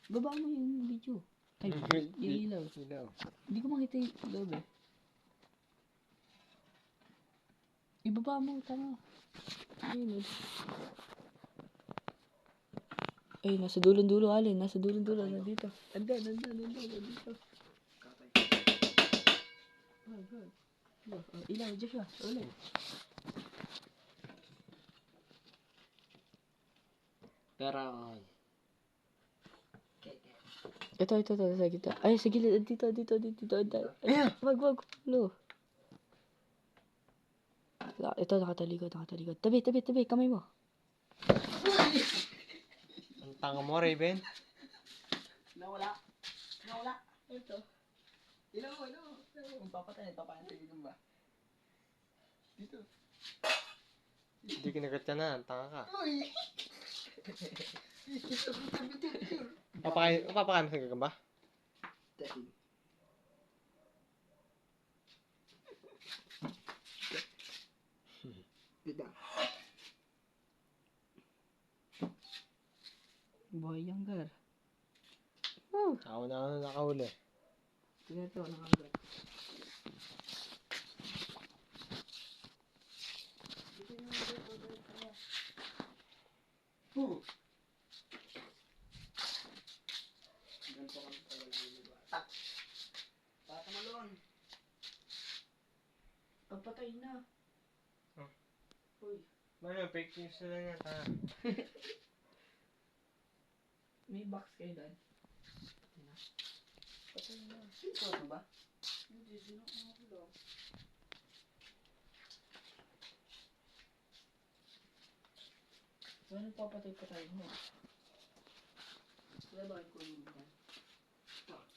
Baba mo yung video. Ay, yung ilaw. Hindi ko makita yung loob eh. Ibaba mo, tama. Ayun. Ay, nasa dulong-dulo, Alin. Nasa dulong-dulo, nandito. Nandito. Ilaw, Joshua. Ulit. Pero, Ito, sa kita. Ay, sa gilid. Dito. Ay, wag. Lo. Ito, nakatalikod. Tabi, kamay mo. ang tanga mo, Raven. Nawala. Ito. Ilaw mo. Papatayin ba? Dito. Hindi kinagat ka na, tanga ka. Uy! Papakain mo sa gagamba? Dito. Boy, younger. Ako na nakahuli. Ito, nakagat. Tatamalon. Pagpatay na. Uy. Ano, fake news na lang yan, tanga. May box kayo doon. Patay na. Ito ba? Hindi, sinukuha ko lang. Ano papatay mo? Laban ko yung